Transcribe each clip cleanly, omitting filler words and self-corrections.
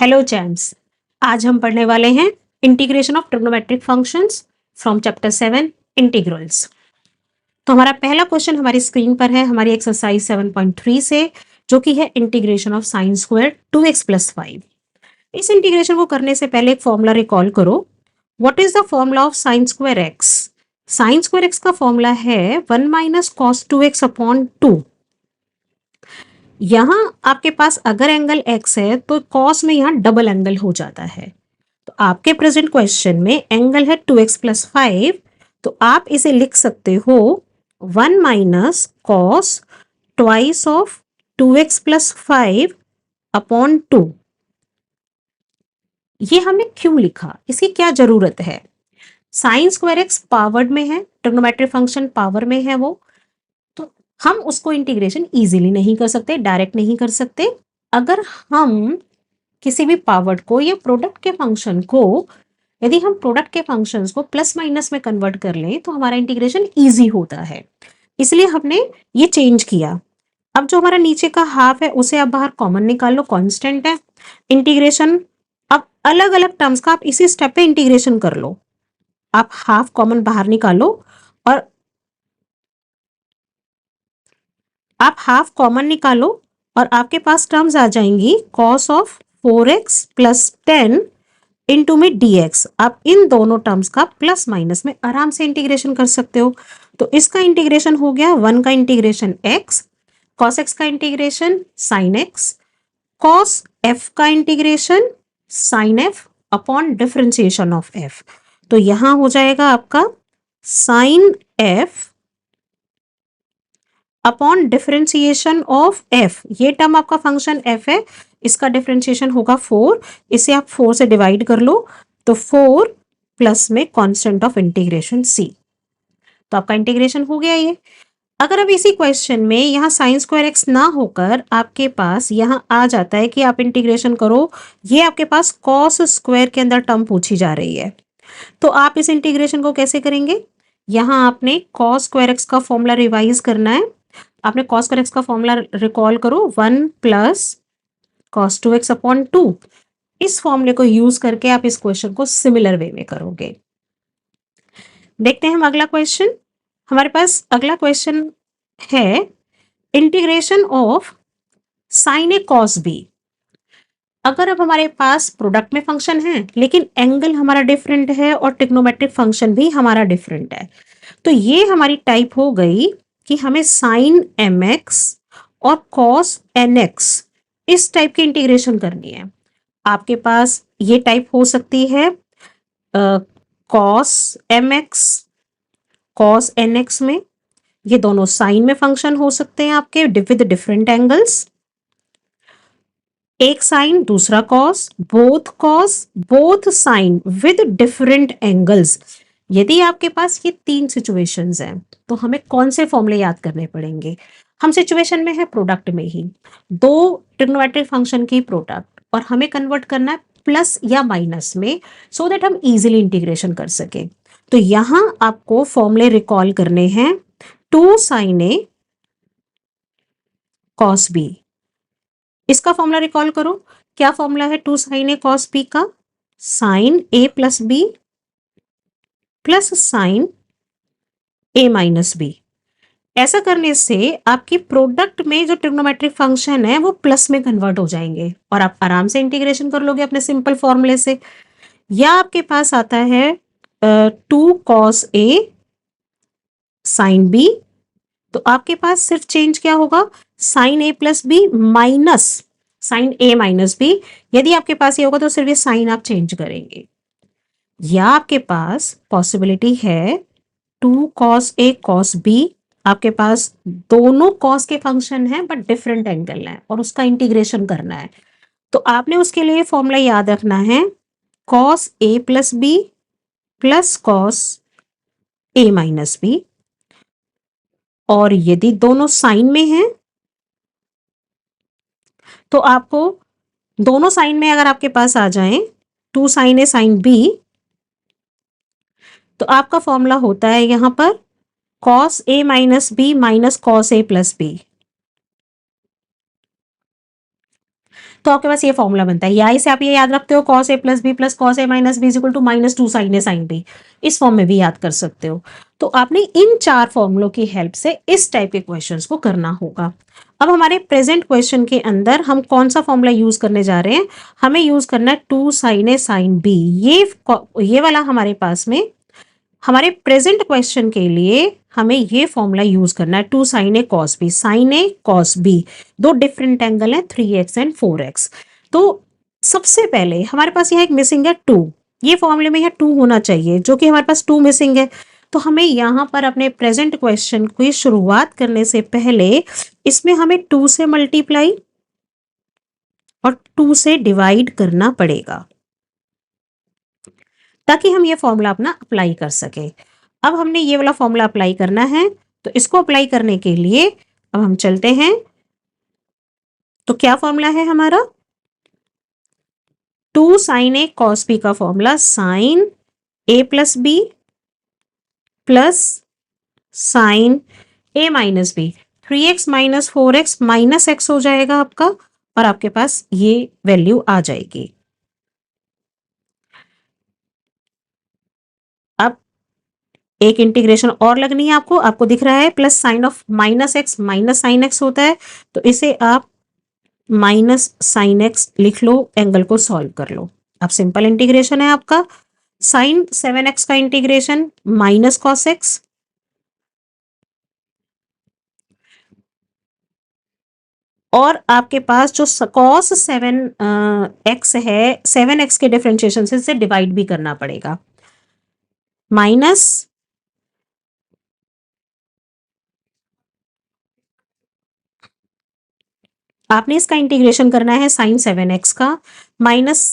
Hello jams. आज हम पढ़ने वाले हैं integration of trigonometric functions from chapter 7 integrals. तो हमारा पहला क्वेश्चन हमारी स्क्रीन पर है, हमारी एक्सरसाइज 7.3 से, जो कि है integration of sine square 2x plus 5। इस इंटीग्रेशन को करने से पहले एक फॉर्मूला रिकॉल करो। What is the formula of sine square x? Sign square x का फॉर्मूला है 1 माइनस कॉस 2x अपॉन 2। यहां आपके पास अगर एंगल x है तो cos में यहां डबल एंगल हो जाता है। तो आपके प्रेजेंट क्वेश्चन में एंगल है 2x प्लस 5, तो आप इसे लिख सकते हो 1 minus cos twice of 2x plus 5 upon 2। ये हमने क्यों लिखा, इसकी क्या जरूरत है? साइन स्क्वायर एक्स पावर्ड में है, ट्रिग्नोमेट्रिक फंक्शन पावर में है वो, तो हम उसको इंटीग्रेशन इजीली नहीं कर सकते, डायरेक्ट नहीं कर सकते। अगर हम किसी भी पावर्ड को या प्रोडक्ट के फंक्शन को, यदि हम प्रोडक्ट के फंक्शंस को प्लस माइनस में कन्वर्ट कर लें तो हमारा इंटीग्रेशन इजी होता है, इसलिए हमने ये चेंज किया। अब जो हमारा नीचे का हाफ है उसे आप बाहर कॉमन निकाल लो, कांस्टेंट है। इंटीग्रेशन अब अलग अलग टर्म्स का आप इसी स्टेप पे इंटीग्रेशन कर लो। आप हाफ कॉमन बाहर निकालो और आप हाफ कॉमन निकालो और आपके पास टर्म्स आ जाएंगी cos of 4x plus 10 into में dx। आप इन दोनों टर्म्स का प्लस माइनस में आराम से इंटीग्रेशन कर सकते हो। तो इसका इंटीग्रेशन हो गया 1 का इंटीग्रेशन x, cos x का integration sin x, cos f का integration sin f upon differentiation of f। तो यहां हो जाएगा आपका sin f upon differentiation of f। ये टर्म आपका फंक्शन f है, इसका डिफरेंशिएशन होगा 4। इसे आप 4 से डिवाइड कर लो, तो 4 प्लस में कांस्टेंट ऑफ इंटीग्रेशन c। तो आपका इंटीग्रेशन हो गया ये। अगर अब इसी क्वेश्चन में यहाँ साइन स्क्वायर एक्स ना होकर आपके पास यहाँ आ जाता है कि आप इंटीग्रेशन करो, ये आपके पास कॉस स्क्वायर के अंदर टर्म पूछी जा रही है, तो आप इस इंटीग्रेशन को कैसे करेंगे? यहाँ आपने कॉस स्क्वायर एक्स का फॉर्मूला रिवाइज करना है। आपने कॉस स्क्वायर एक्स का फॉर्मूला रिकॉल करो, 1 प्लस कॉस 2x अपॉन 2। इस फॉर्मूले को यूज करके आप इस क्वेश्चन को सिमिलर वे में करोगे। देखते हैं हम अगला क्वेश्चन। हमारे पास अगला क्वेश्चन है integration of sine A cos B. अगर अब हमारे पास प्रोडक्ट में फंक्शन है लेकिन एंगल हमारा डिफरेंट है और ट्रिग्नोमेट्रिक फंक्शन भी हमारा डिफरेंट है, तो ये हमारी टाइप हो गई कि हमें साइन एम एक्स और कॉस एन एक्स इस टाइप की इंटीग्रेशन करनी है। आपके पास ये टाइप हो सकती है cos M X cos N X में, ये दोनों साइन में फंक्शन हो सकते हैं आपके विद डिफरेंट एंगल्स। एक साइन दूसरा cos both sine with different angles. यदि आपके पास ये 3 सिचुएशंस हैं तो हमें कौन से फॉर्मूले याद करने पड़ेंगे? हम सिचुएशन में है प्रोडक्ट में ही, दो ट्रिग्नोमेट्रिक फंक्शन की प्रोडक्ट, और हमें कन्वर्ट करना है प्लस या माइनस में, सो दैट हम इजीली इंटीग्रेशन कर सके। तो यहां आपको फॉर्मूले रिकॉल करने हैं 2 साइन ए कॉस बी। इसका फॉर्मूला रिकॉल करो, क्या फॉर्मूला है 2 साइन ए कॉस बी का? साइन ए प्लस बी प्लस साइन ए माइनस बी। ऐसा करने से आपकी प्रोडक्ट में जो ट्रिग्नोमेट्रिक फंक्शन है वो प्लस में कन्वर्ट हो जाएंगे और आप आराम से इंटीग्रेशन कर लोगे अपने सिंपल फॉर्मूले से। या आपके पास आता है 2 कॉस ए साइन बी, तो आपके पास सिर्फ चेंज क्या होगा, साइन ए प्लस बी माइनस साइन ए माइनस बी। यदि आपके पास ये होगा तो सिर्फ ये साइन आप चेंज करेंगे। या आपके पास पॉसिबिलिटी है 2 कॉस ए कॉस बी, आपके पास दोनों कॉस के फंक्शन हैं बट डिफरेंट एंगल है और उसका इंटीग्रेशन करना है, तो आपने उसके लिए फॉर्मूला याद रखना है cos A plus B plus cos A minus B. और यदि दोनों साइन में हैं तो आपको दोनों साइन में अगर आपके पास आ जाएं 2 साइन ए साइन बी, तो आपका फॉर्मूला होता है यहां पर cos A minus B minus cos A plus B. तो आपके पास ये फॉर्मूला बनता है, या इसे आप ये याद रखते हो cos a plus B plus cos a minus B equal to -2 sin a sin b, इस फॉर्म में भी याद कर सकते हो। तो आपने इन 4 फॉर्मूलों की हेल्प से इस टाइप के क्वेश्चंस को करना होगा। अब हमारे प्रेजेंट क्वेश्चन के अंदर हम कौन सा फॉर्मूला यूज करने जा रहे हैं, हमें यूज करना है 2 sin a sin b। ये वाला हमारे पास में हमारे प्रेजेंट क्वेश्चन के लिए हमें ये फॉर्मूला यूज करना है 2 sin a cos b। sin a cos b दो डिफरेंट एंगल है 3x एंड 4x। तो सबसे पहले हमारे पास यहाँ एक मिसिंग है 2, ये फॉर्मूले में यहाँ 2 होना चाहिए, जो कि हमारे पास 2 मिसिंग है। तो हमें यहाँ पर अपने प्रेजेंट क्वेश्चन की शुरुआत करने से पहले इसमें हमें 2 से मल्टीप्लाई और 2 से डिवाइड करना पड़ेगा, ताकि हम ये फॉर्मूला अपना अप्लाई कर सके। अब हमने ये वाला फॉर्मूला अप्लाई करना है, तो इसको अप्लाई करने के लिए अब हम चलते हैं। तो क्या फॉर्मूला है हमारा, 2 sin a cos b का formula sin a plus B plus sine a minus B, 3x minus 4x minus x हो जाएगा आपका, और आपके पास ये वैल्यू आ जाएगी। अब एक इंटीग्रेशन और लगनी है आपको दिख रहा है plus sign of minus x minus sine x होता है, तो इसे आप माइनस साइन एक्स लिख लो, एंगल को सॉल्व कर लो। अब सिंपल इंटीग्रेशन है आपका, साइन 7x का इंटीग्रेशन माइनस कॉस एक्स, और आपके पास जो कॉस 7x है 7x के डिफरेंशिएशन से इसे डिवाइड भी करना पड़ेगा, माइनस आपने इसका इंटीग्रेशन करना है साइन 7x का माइनस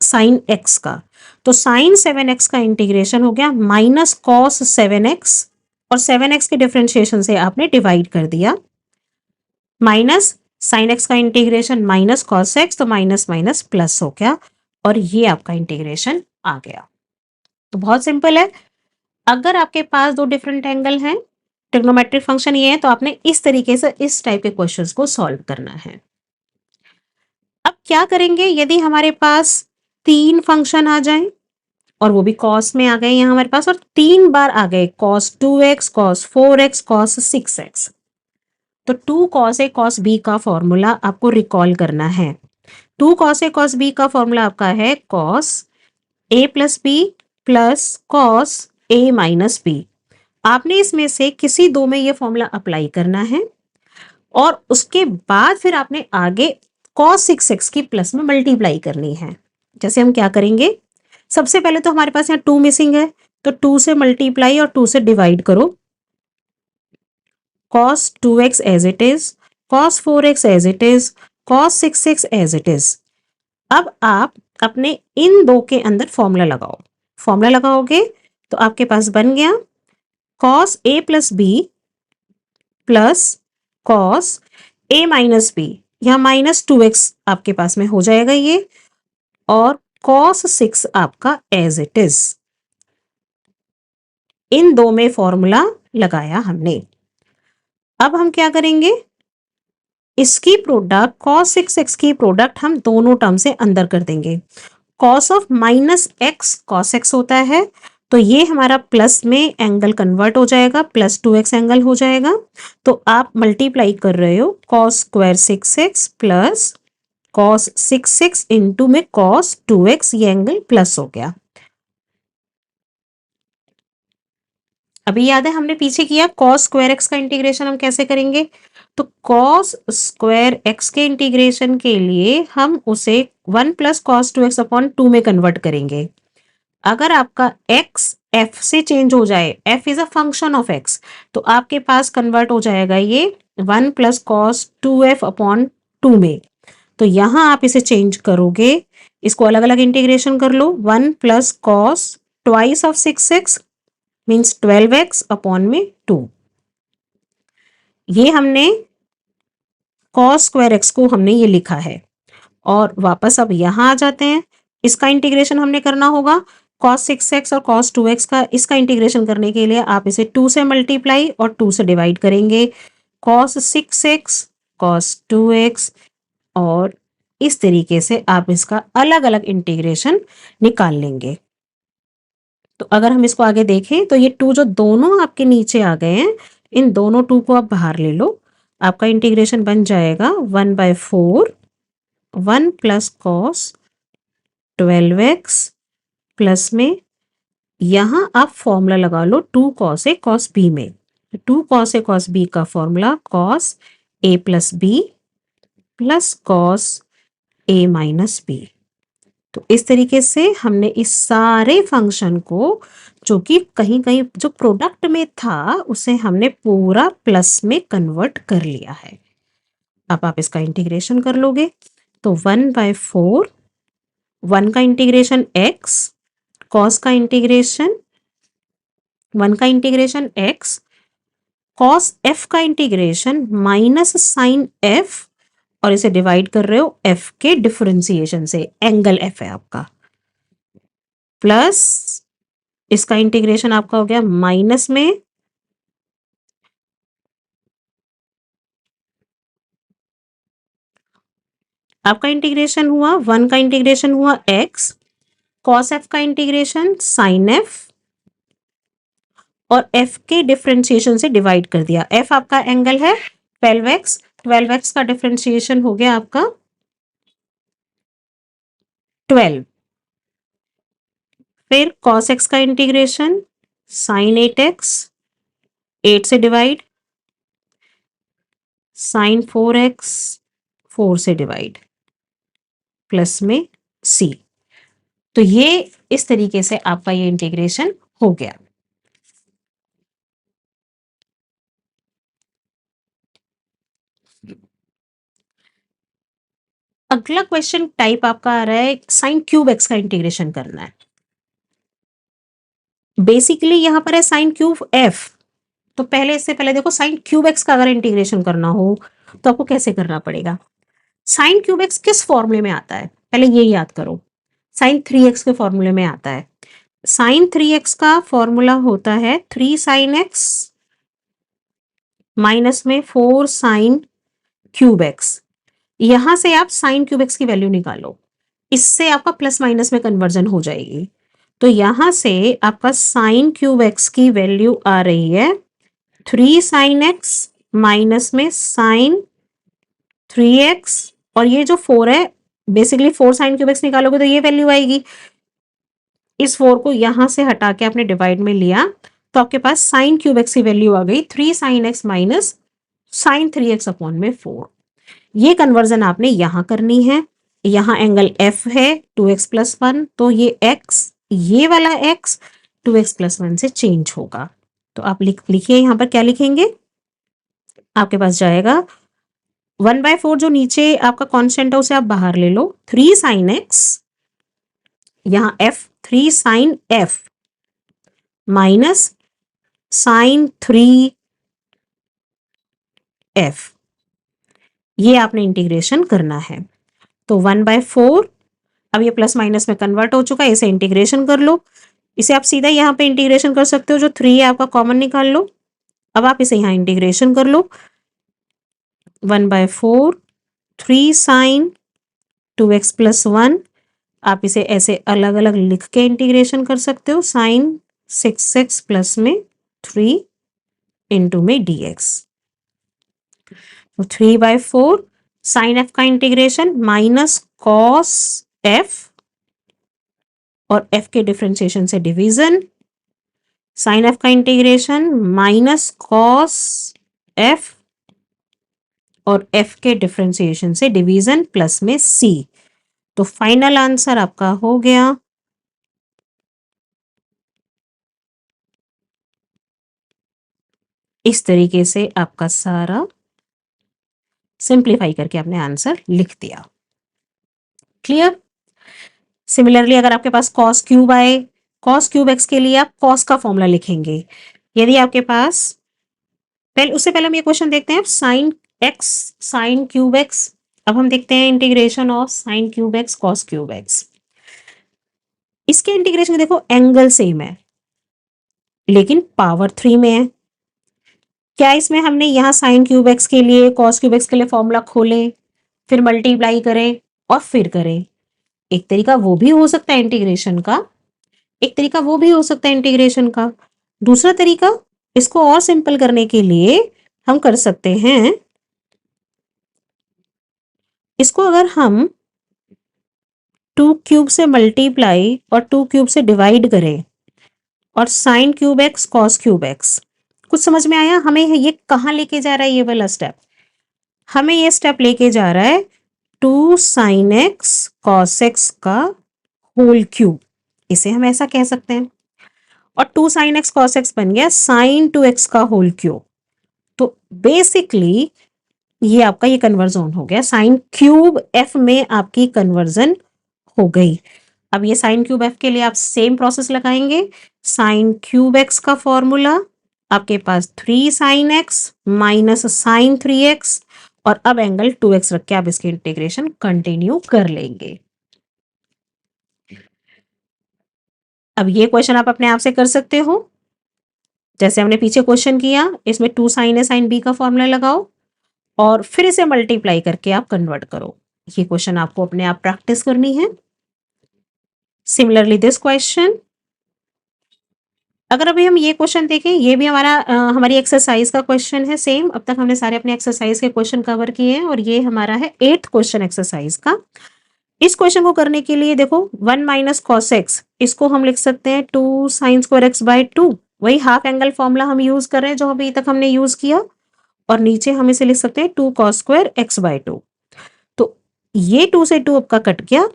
साइन x का। तो साइन 7x का इंटीग्रेशन हो गया माइनस कॉस 7x, और 7x के डिफरेंशिएशन से आपने डिवाइड कर दिया, माइनस साइन x का इंटीग्रेशन माइनस कॉस x, तो माइनस माइनस प्लस हो गया, और ये आपका इंटीग्रेशन आ गया। तो बहुत सिंपल है। अगर आपके पास दो डिफरेंट एंगल हैं, ट्रिग्नोमेट्रिक फंक्शन ये है, तो आपने इस तरीके से इस टाइप के क्वेश्चंस को सॉल्व करना है। अब क्या करेंगे, यदि हमारे पास 3 फंक्शन आ जाएं और वो भी कॉस में आ गए यहाँ हमारे पास, और 3 बार आ गए cos 2x cos 4x cos 6x, तो 2 कॉस ए कॉस बी का फॉर्मूला आपको रिकॉल करना है। 2 कॉस ए कॉस बी का फॉर्मूला आपका है cos A plus B plus cos A minus B. आपने इसमें से किसी दो में ये फॉर्मूला अप्लाई करना है, और उसके बाद फिर आपने आगे cos 6x की प्लस में मल्टीप्लाई करनी है। जैसे हम क्या करेंगे, सबसे पहले तो हमारे पास यहाँ 2 मिसिंग है, तो 2 से मल्टीप्लाई और 2 से डिवाइड करो, cos 2x as it is, cos 4x as it is, cos 6x as it is. अब आप अपने इन दो के अंदर फॉर्मूला लगाओ, फॉर्मूला लगाओगे तो आपके पास बन गया cos a plus B plus cos a minus B, यहाँ माइनस 2x आपके पास में हो जाएगा ये, और cos 6 आपका एज इट इज। इन दो में फॉर्मूला लगाया हमने। अब हम क्या करेंगे, इसकी प्रोडक्ट cos 6x की प्रोडक्ट हम दोनों टर्म से अंदर कर देंगे। cos of minus x cos x होता है, तो ये हमारा प्लस में एंगल कन्वर्ट हो जाएगा, प्लस 2x एंगल हो जाएगा। तो आप मल्टीप्लाई कर रहे हो cos square 6x plus cos 6x into में cos 2x, ये एंगल प्लस हो गया। अभी याद है हमने पीछे किया cos स्क्वायर x का इंटीग्रेशन हम कैसे करेंगे, तो cos स्क्वायर x के इंटीग्रेशन के लिए हम उसे 1 प्लस cos 2x अपॉन 2 में कन्वर्ट करेंगे। अगर आपका x f से चेंज हो जाए, f is a function of x, तो आपके पास कन्वर्ट हो जाएगा ये 1 प्लस कॉस 2f अपॉन 2 में। तो यहां आप इसे चेंज करोगे, इसको अलग अलग इंटीग्रेशन कर लो, 1 plus cos twice of 6x means 12x upon में 2। ये हमने कॉस स्क्वायर x को हमने ये लिखा है, और वापस अब यहां आ जाते हैं, इसका इंटीग्रेशन हमने करना होगा cos 6x और cos 2x का। इसका इंटीग्रेशन करने के लिए आप इसे 2 से मल्टीप्लाई और 2 से डिवाइड करेंगे, cos 6x cos 2x और इस तरीके से आप इसका अलग अलग इंटीग्रेशन निकाल लेंगे। तो अगर हम इसको आगे देखें तो ये टू जो दोनों आपके नीचे आ गए हैं, इन दोनों टू को आप बाहर ले लो। आपका इंटीग्रेशन बन जाएगा 1/4 1 प्लस कॉस 12x प्लस में यहां आप फॉर्मूला लगा लो 2 कॉस ए कॉस बी में। 2 कॉस ए कॉस बी का formula cos A plus B plus cos A minus B. तो इस तरीके से हमने इस सारे फंक्शन को जो कि कहीं कहीं जो प्रोडक्ट में था उसे हमने पूरा प्लस में कन्वर्ट कर लिया है। अब आप इसका इंटीग्रेशन कर लोगे तो 1/4 1 का इंटीग्रेशन x कॉस का इंटीग्रेशन 1 का इंटीग्रेशन x कॉस f का इंटीग्रेशन माइनस साइन f और इसे डिवाइड कर रहे हो f के डिफरेंशिएशन से, एंगल f है आपका, प्लस इसका इंटीग्रेशन आपका हो गया माइनस में आपका इंटीग्रेशन हुआ 1 का इंटीग्रेशन हुआ x कॉस f का इंटीग्रेशन साइन f और f के डिफरेंशिएशन से डिवाइड कर दिया। f आपका एंगल है 12x 12x का डिफरेंशिएशन हो गया आपका 12। फिर cos x का इंटीग्रेशन साइन 8x 8 से डिवाइड साइन 4x 4 से डिवाइड प्लस में c। तो ये इस तरीके से आपका ये इंटीग्रेशन हो गया। अगला क्वेश्चन टाइप आपका आ रहा है साइन क्यूब एक्स का इंटीग्रेशन करना है। बेसिकली यहां पर है साइन क्यूब एफ। तो पहले इससे पहले देखो साइन क्यूब एक्स का अगर इंटीग्रेशन करना हो तो आपको कैसे करना पड़ेगा। साइन क्यूब एक्स किस फॉर्मूले में आता है पहले ये याद करो। साइन 3x के फॉर्मूले में आता है। साइन 3x का फॉर्मूला होता है 3 साइन एक्स माइनस में 4 साइन क्यूब एक्स। यहां से आप साइन क्यूब एक्स की वैल्यू निकालो, इससे आपका प्लस माइनस में कन्वर्जन हो जाएगी। तो यहां से आपका साइन क्यूब एक्स की वैल्यू आ रही है 3 साइन एक्स माइनस में साइन 3x और ये जो 4 है बेसिकली 4 साइन क्यूब एक्स निकालोगे तो ये वैल्यू आएगी। इस 4 को यहां से हटा के आपने डिवाइड में लिया तो आपके पास साइन क्यूब एक्स की वैल्यू आ गई 3 sine X minus sine 3x upon में 4। ये कन्वर्जन आपने यहां करनी है। यहां एंगल F है 2x प्लस 1 तो ये x ये वाला x 2x प्लस 1 से चेंज होगा। तो आप लिखिए यहां पर क्या लिखेंगे। आपके पास जाएगा 1/4 जो नीचे आपका कांस्टेंट है उसे आप बाहर ले लो 3 साइन x यहां f 3 sine f minus sine 3f ये आपने इंटीग्रेशन करना है। तो 1/4 अब ये प्लस माइनस में कन्वर्ट हो चुका है, इसे इंटीग्रेशन कर लो। इसे आप सीधा यहाँ पे इंटीग्रेशन कर सकते हो, जो 3 है आपका कॉमन निकाल लो। अब आप इसे यहाँ इंटीग्रेशन कर लो 1/4 3 साइन 2x प्लस 1। आप इसे ऐसे अलग अलग लिख के इंटीग्रेशन कर सकते हो साइन 6x प्लस में 3 इंटू में dx। तो 3/4 साइन f का इंटीग्रेशन माइनस कॉस f और f के डिफरेंशिएशन से डिवीजन साइन f का इंटीग्रेशन माइनस कॉस f और f के डिफरेंशिएशन से डिवीजन प्लस में c। तो फाइनल आंसर आपका हो गया इस तरीके से। आपका सारा सिंप्लीफाई करके आपने आंसर लिख दिया। क्लियर। सिमिलरली अगर आपके पास कॉस क्यूब आए, कॉस क्यूब एक्स के लिए आप कॉस का फॉर्मूला लिखेंगे। यदि आपके पास उससे पहले हम ये क्वेश्चन देखते हैं sine x sign cube x. अब हम देखते हैं integration of sign cube x cos cube x. इसके इंटीग्रेशन में देखो एंगल सेम है लेकिन पावर 3 में है। क्या इसमें हमने यहाँ साइन क्यूब एक्स के लिए कॉस क्यूब एक्स के लिए फॉर्मूला खोले फिर मल्टीप्लाई करें और फिर करें। एक तरीका वो भी हो सकता है इंटीग्रेशन का, एक तरीका वो भी हो सकता है इंटीग्रेशन का। दूसरा तरीका, इसको और सिंपल करने के लिए हम कर सकते हैं, इसको अगर हम 2 क्यूब से मल्टीप्लाई और 2 क्यूब से डिवाइड करें और sign cube x cos cube x, कुछ समझ में आया? हमें ये कहाँ लेके जा रहा है? ये वाला स्टेप हमें ये स्टेप लेके जा रहा है 2 साइन एक्स कॉस एक्स का होल क्यूब, इसे हम ऐसा कह सकते हैं। और 2 साइन एक्स कॉस एक्स बन गया साइन 2x का होल क्यूब। तो बेसिकली ये आपका ये कन्वर्जन हो गया, साइन क्यूब एफ में आपकी कन्वर्जन हो गई। अब ये साइन क्यूब एफ के लिए आप सेम प्रोसेस लगाएंगे। साइन क्यूब एक्स का फॉर्मूला आपके पास 3 sine X minus sine 3x, और अब एंगल 2x रख के आप इसकी इंटीग्रेशन कंटिन्यू कर लेंगे। अब ये क्वेश्चन आप अपने आप से कर सकते हो, जैसे हमने पीछे क्वेश्चन किया, इसमें 2 साइन ए साइन बी का फॉर्मूला लगाओ और फिर इसे मल्टीप्लाई करके आप कन्वर्ट करो। ये क्वेश्चन आपको अपने आप प्रैक्टिस करनी है। सिमिलरली दिस क्वेश्चन, अगर अभी हम ये क्वेश्चन देखें, ये भी हमारी एक्सरसाइज का क्वेश्चन है सेम। अब तक हमने सारे अपने एक्सरसाइज के क्वेश्चन कवर किए हैं और ये हमारा है 8th क्वेश्चन एक्सरसाइज का। इस क्वेश्चन को करने के लिए देखो 1 माइनस कॉस एक्स, इसको हम लिख सकते हैं 2 साइन स्क्वायर एक्स बाय 2, वही हाफ एंगल फॉर्मूला हम यूज कर रहे हैं जो अभी तक हमने यूज किया। और नीचे हम इसे लिख सकते हैं 2 कॉस स्क्वायर एक्स बाय 2। तो ये 2 से 2 आपका कट गया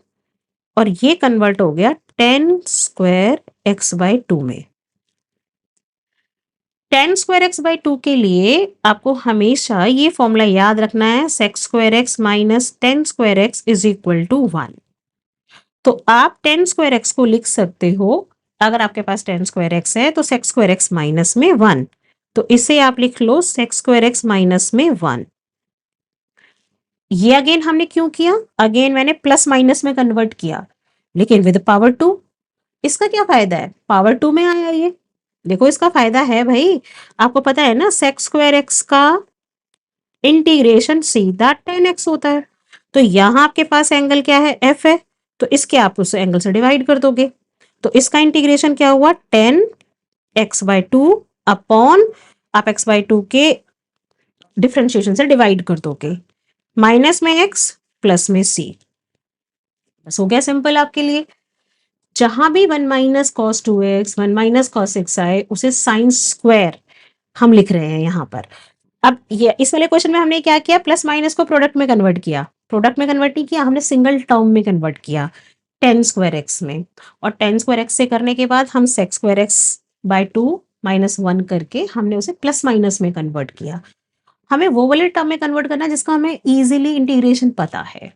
और ये कन्वर्ट हो गया 10 स्क्वायर एक्स बाय 2 में। 10 स्क्वायर एक्स बाय 2 के लिए आपको हमेशा ये फॉर्मूला याद रखना है, sec square X minus 10 square X is equal to 1। तो आप 10 स्क्वायर एक्स को लिख सकते हो, अगर आपके पास 10 स्क्वायर एक्स है तो सेक्स स्क्वायर एक्स माइनस में 1, तो इसे आप लिख लो सेक्स स्क्वायर एक्स माइनस में 1। ये अगेन हमने क्यों किया? अगेन मैंने प्लस माइनस में कन्वर्ट किया, लेकिन विद पावर 2। इसका क्या फायदा है? पावर 2 में आया ये, देखो इसका फायदा है भाई, आपको पता है ना सेक्स स्क्वायर एक्स का इंटीग्रेशन सीधा 10x होता है। तो यहां आपके पास एंगल क्या है? f है, तो इसके आप उस एंगल से डिवाइड कर दोगे, तो इसका इंटीग्रेशन क्या हुआ? 10x बाय 2 अपॉन, आप x बाय 2 के डिफरेंशिएशन से डिवाइड कर दोगे, माइनस में x प्लस में c। बस हो गया सिंपल आपके लिए। जहां भी 1 minus cos 2x 1 minus cos 6 आए उसे साइन स्क्वायर हम लिख रहे हैं यहाँ पर। अब ये इस वाले क्वेश्चन में हमने क्या किया? प्लस माइनस को प्रोडक्ट में कन्वर्ट किया, प्रोडक्ट में कन्वर्ट नहीं किया, हमने सिंगल टर्म में कन्वर्ट किया 10 स्क्वायर एक्स में। और 10 स्क्वायर एक्स से करने के बाद हम sec square X by 2 minus 1 करके हमने उसे प्लस माइनस में कन्वर्ट किया। हमें वो वाले टर्म में कन्वर्ट करना है जिसका हमें इजीली इंटीग्रेशन पता है।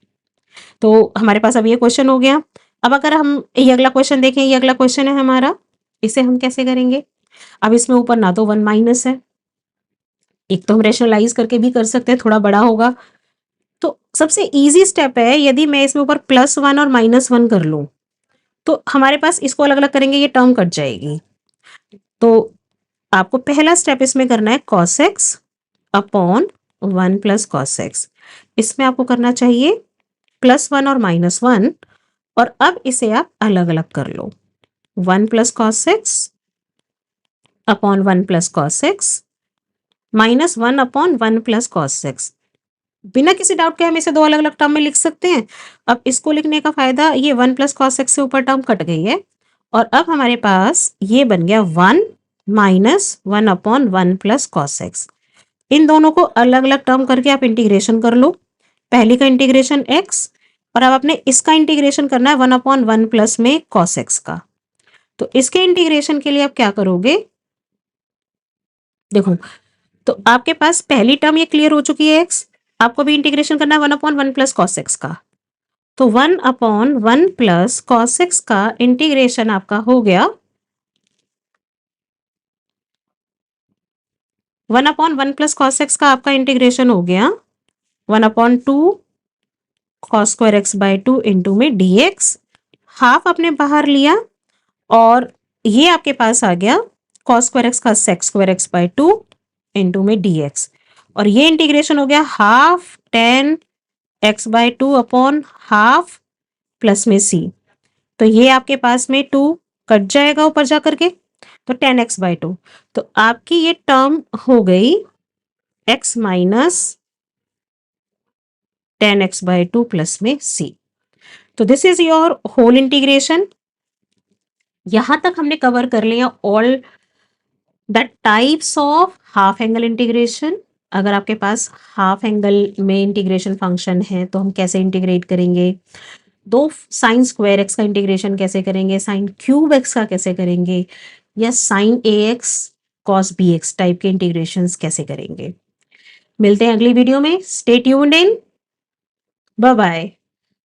तो हमारे पास अब ये क्वेश्चन हो गया। अब अगर हम ये अगला क्वेश्चन देखें, ये अगला क्वेश्चन है हमारा, इसे हम कैसे करेंगे? अब इसमें ऊपर ना तो 1 माइनस है, एक तो हम रेशनलाइज करके भी कर सकते हैं, थोड़ा बड़ा होगा। तो सबसे इजी स्टेप है, यदि मैं इसमें ऊपर +1 और -1 कर लूं तो हमारे पास इसको अलग अलग करेंगे ये टर्म कट जाएगी। तो आपको पहला स्टेप इसमें करना है cos x upon 1 plus cos x। इसमें आपको करना चाहिए +1 और -1, और अब इसे आप अलग अलग कर लो। 1 plus cos x upon 1 plus cos x -1 upon 1 plus cos x। बिना किसी डाउट के हम इसे दो अलग अलग टर्म में लिख सकते हैं। अब इसको लिखने का फायदा, ये 1 प्लस cos x से ऊपर टर्म कट गई है और अब हमारे पास ये बन गया 1 minus 1 upon 1 plus cos x। इन दोनों को अलग अलग टर्म करके आप इंटीग्रेशन कर लो। पहली का इंटीग्रेशन x, और अब आपने इसका इंटीग्रेशन करना है 1 अपॉन 1 प्लस में cos x का। तो इसके इंटीग्रेशन के लिए आप क्या करोगे? देखो, तो आपके पास पहली टर्म ये क्लियर हो चुकी है x, आपको भी इंटीग्रेशन करना है 1 अपॉन 1 प्लस cos x का। तो 1 अपॉन 1 प्लस cos x का इंटीग्रेशन आपका हो गया 1 अपॉन 1 प्लस cos x का आपका इंटीग्रेशन हो गया 1 upon 2 cos square x by 2 into में dx। हाफ आपने बाहर लिया और ये आपके पास आ गया cos स्क्वायर x का sec square x by 2 into में dx, और ये इंटीग्रेशन हो गया half 10 X by two upon half plus में सी। तो ये आपके पास में टू कट जाएगा ऊपर जा करके, तो 10x/2। तो आपकी ये टर्म हो गई x माइनस 10x/2 प्लस में c। तो this is your whole integration. यहां तक हमने कवर कर लिया all the types of half angle integration. अगर आपके पास हाफ एंगल में इंटीग्रेशन फंक्शन है तो हम कैसे इंटीग्रेट करेंगे, दो साइन स्क्वायर एक्स का इंटीग्रेशन कैसे करेंगे, साइन क्यूब एक्स का कैसे करेंगे, या sine a x cos b x type के इंटीग्रेशंस कैसे करेंगे। मिलते हैं अगली वीडियो में। Stay tuned in, bye bye.